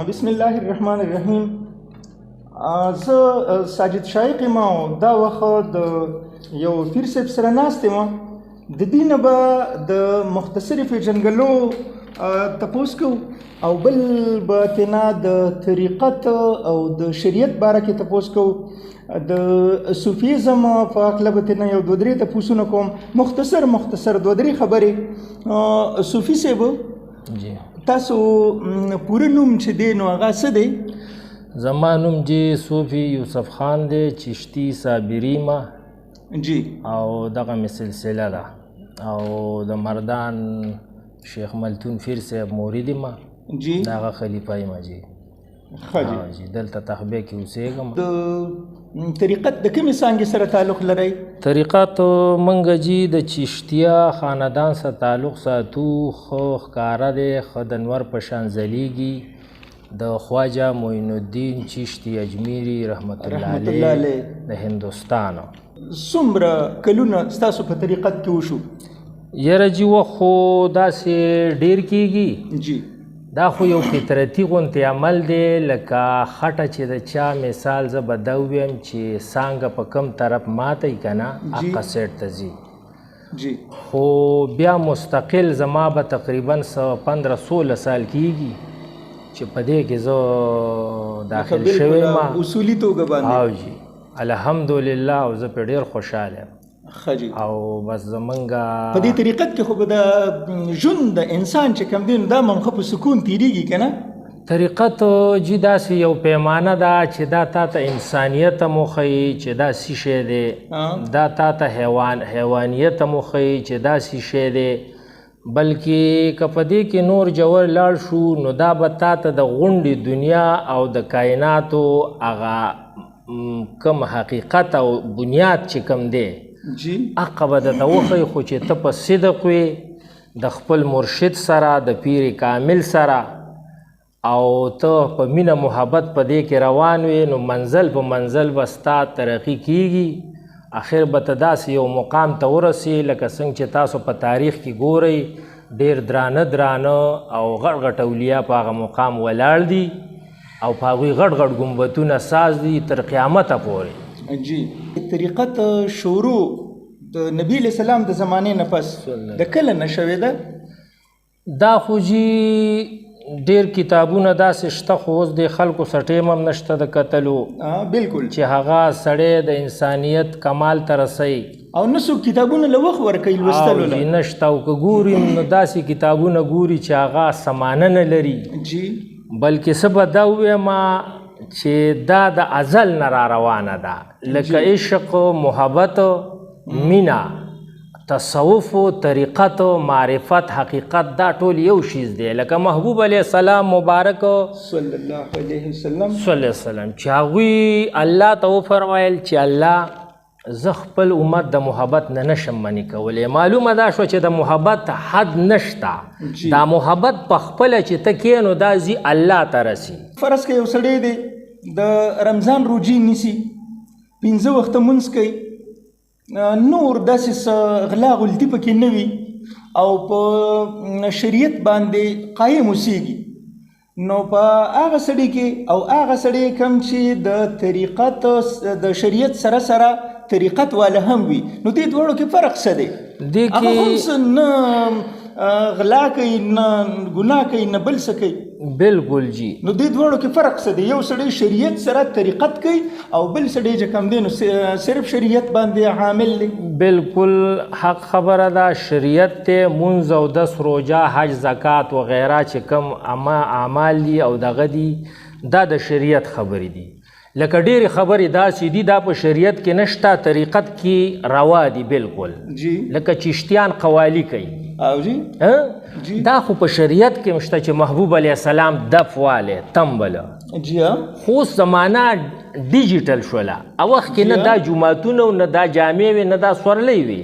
بسم الله الرحمن الرحیم. زه ساجد شایق یم او دا وخت د یو پیر صاحب سره ناست یم. د دې نه به د مختصرې پېژندګلو تپوس کوو او بل به تینا د طریقت او د شریعت باره کې تپوس کوو. د صوفیزم په هکله به تینا یو دوه درې تپوسونه کوم. مختصر دوه درې خبرې. صوفي صاحب جی تاسو پوره نوم چې دی نو هغه څه دی؟ زما نوم جی صوفي یوسف خان دی، چشتی صابری ما جی او دغه می سلسله ده او د مردان شیخ ملتون پیر صاحب مرید ما جی دغه خلیفه ما جی. ښه جی دلته تخبیه کې اوسېږم. د طریقت د کومې څانګې سره تعلق لرئ؟ طریقت منګه جی د چشتیا خاندان سره تعلق ساتو. خو ښکاره دی ښه د انور په شان ځلیږي د خواجه معین الدین چشتی اجمیری رحمت الله علیه د هندوستان. څومره کلونه ستاسو په طریقت کې وشو؟ یره جی وخو داسې ډیر کیږي. جی دا خو یو فطرتي غونتې عمل دی، لکه خټه چې د چا مثال زه به دا وویم چې څانګه په کم طرف ماتی که نه هغه سیټ ته ځي. جی خو بیا مستقل زما به تقریبا 15-16 سال کیږي چې په دې کې زه داخل شوی ما اصولي توګه باندې. او جی الحمدلله او زه پرې ډېر خوشحاله یم. ښه جی. او بس زمونږ په دې طریقت کې خو به د ژوند د انسان چې کوم دی نو دا منخه په سکون تېرېږي که نه؟ طریقت جی داسې یو پیمانه ده چې دا تا ته انسانیت هم وښیي چې دا څه شی دی، دا تا ته حیوانیت هم وښیي چې دا څه شی دی. بلکې که په دې کې نور جوور لاړ شو نو دا به تا ته د غونډې دنیا او د کائناتو هغه کم حقیقت او بنیاد چې کم دی جی هغه به درته وښیي. خو چې ته په صدق وې د خپل مرشد سره د پیر کامل سره او ته په مینه محبت په دې کې روان وې نو منزل په منزل به ستا ترقي کیږي. اخر به ته داسې یو مقام ته ورسې لکه څنګه چې تاسو په تاریخ کې ګورئ ډېر درانه او غټ غټ اولیا په هغه مقام ولاړ دي او په هغوی غټ غټ ګنبدونه ساز دي تر قیامته پورې. جی طریقت شروع د نبی علیہ السلام د زمانې نه پس د کله نه شوې ده؟ دا خو جی ډېر کتابونه داسې شته خو اوس د خلکو سره ټیم هم نشته د کتلو بالکل چې هغه سړی د انسانیت کمال ته رسوي او نه څوک کتابونه له وخت ورکوي لوستلو له نشته. او که ګوري نو داسې کتابونه ګوري چې هغه سمانه نه لري. جی بلکې څه به دا ووایم چې دا د ازل نه را روانه ده، لکه عشق، محبت، مینه، تصوف، طریقت، معرفت، حقیقت، دا ټول یو شیز دی. لکه محبوب علیه السلام مبارک صلی الله علیه وسلم چې هغوی الله ته وفرمایل چې الله زه خپل امت د محبت نه نشم منې کولی. معلومه دا شوه چې د محبت حد نشته. دا محبت په خپله چې ته کې نو دا ځي الله ته رسي. فرض که یو سړی دی د رمضان روجې نیسي، 15 وخته مونځ کوي، نور داسې غلا غلطي پکې نه وي او په شریعت باندې قایم اوسېږي، نو په هغه سړي کې او هغه سړی کوم چې د طریقت د شریعت سره سره طریقت والا هم وي، نو دې دواړو کې فرق څه دی؟ هغه هم څه نه غلا کوي نه ګناه کوي نه بل څه کوي. بالکل جی. نو دې دواړو کې فرق څه دی؟ یو سړی شریعت سره طریقت کوي او بل سړی چې کوم دی نو صرف شریعت باندې عامل دی. بالکل حق خبره ده. شریعت ته مونځ او دس، روژه، حج، زکات وغیره چې کوم اعمال دي او دغه دي دا د شریعت خبرې دي. لکه ډېرې خبرې داسې دي دا په شریعت کې نشته، طریقت کې روا دي. بالکل جی. لکه چشتیان قوالی کوي او جی دا خو په شریعت کې مشته چې محبوب علیه السلام دف والی تنبله. جی خو زمانه ډیجیټل شوله. او وخت کې نه دا جوماتونه و نه دا جامې وې نه دا سورلۍ وې،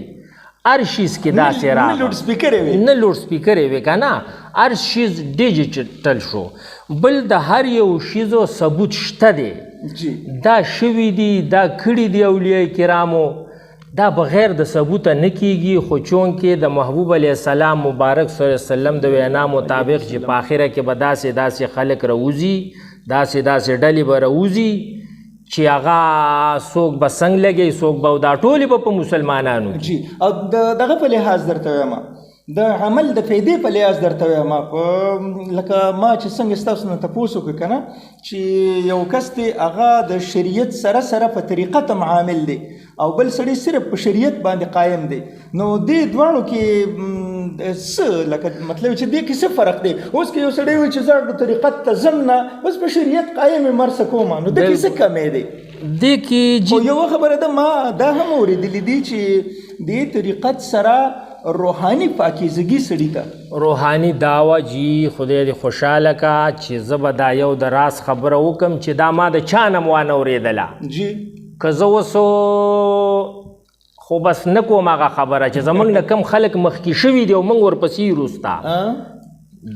هر شیز کې داسې راغله. نه لوډ سپیکرې وې، نه لوډ سپیکرې وې که نه، هر شیز ډیجیټل شو. بل د هر یو شیزو ثبوت شته دی. دا شوي دي، دا کړي دي اولیاء کرامو دا بغیر د ثبوته نه کیږي، خو چونکې د محبوب علیه السلام مبارک صلی الله علیه وسلم د وینا مطابق چې په آخره کې به داسې خلک راوځي، داسې ډلې به راوځي چې هغه څوک به څنګ لګي، څوک به دا ټولې به په مسلمانانو جی. او دغه په لحاظ درته وایم، د عمل د فایدې په لحاظ درته وایم، لکه ما چې څنګه ستاسو نه تپوس وکړ که نه چې یو کس دی هغه د شریعت سره په طریقت عامل دی او بل سړی صرف په شریعت باندې قایم دی، نو دې دواړو کې څه لکه مطلب چې دې کې څه فرق دی؟ اوس که یو سړی وایي چې زه د طریقت ته ځم نه، بس په شریعت قایم یې مرسه کوم، نو دې کې څه کمی دی؟ دې کې خو یوه خبره ده، ما دا هم اورېدلې دي چې دې طریقت سره روحانی پاکیزگی سړي ته روحانی داوا جی خدای دې خوشحاله کا چې زه به دا یو د راز خبره وکم چې دا ما د چا نه م وانه اورېدله جی. که زه اوسو خو بس نه کوم هغه خبره چې زموږ نه کم خلک مخکې شوي دي او موږ ورپسې وروسته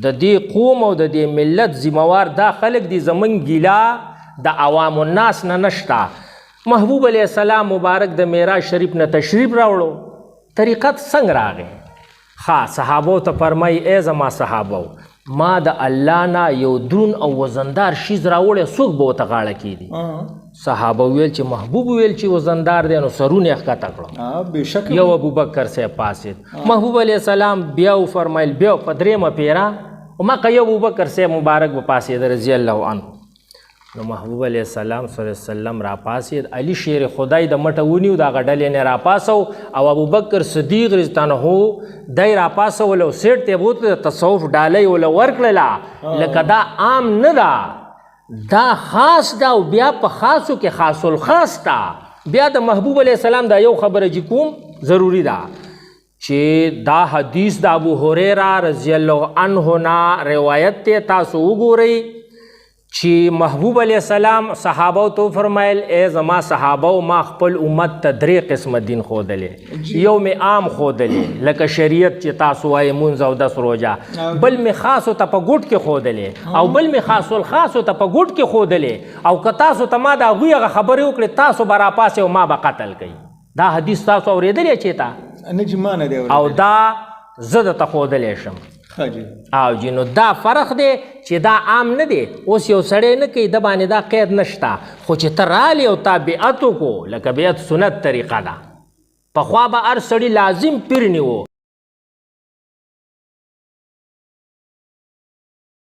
د دې قوم او د دې ملت ذموار دا خلک دي، زموږ ګیله د عوام الناس نه نشته. محبوب علیه السلام مبارک د معراج شریف نه تشریف راوړو، طریقت څنګه راغی؟ صحابو ته فرمایي ای زما صحابو، ما د الله نه یو درون او وزندار شیز راوړی، څوک به ورته غاړه کیدي؟ صحابه ویل چې محبوب ویل چې وزندار دی، نو سرونه یې ښکته کړو. یو ابوبکر صاحب پاسېد، محبوب علیه السلام بیا وفرمیل بیا په درېیمه پیره مکه یو ابوبکر صاحب مبارک به پاسېده رضی الله عنه. نو محبوب علیه السلام صلی الله علیه وسلم را پاسید، علی شیر خدای د مټه ونیو، د هغه ډلې نه را پاسو او ابوبکر صدیق رضی الله عنه دی را پاسول او سیټ ته بوتله تصوف ډالۍ وله ورکړله، لکه دا عام نه ده، دا خاص ده او بیا په خاصو کې خاص الخاص ده. بیا د محبوب علیه السلام دا یو خبره چې کوم ضروری ده چې دا حدیث د ابو هریره رضی الله عنه نه روایت ته تاسو وګورئ چې محبوب علیه السلام صحابو ته فرمایل ای زما صحابو، ما خپل امت ته 3 قسمه دین ښودلی، یو مې عام ښودلی لکه شریعت چې تاسو وایي مونځ او 10 روژه، بل مې خاصو ته په ګوټ کې ښودلی او بل مې خاص الخاصو ته په ګوټ کې ښودلی، او که تاسو ته ما د هغوی هغه خبرې وکړې تاسو به راپاسې او ما به قتل کوي. دا حدیث تاسو اورېدلی چېرته؟ نه جي ما نه دی او دا زه درته ښودلی شم. او جی نو دا فرق دی چې دا عام نه دی. اوس یو سړی نه کوي د باندې دا قید نشته، خو چې ته رالی او تا بیعت وکړو، لکه بیعت سنت طریقه ده. پخوا به هر سړي لازم پیر نیو،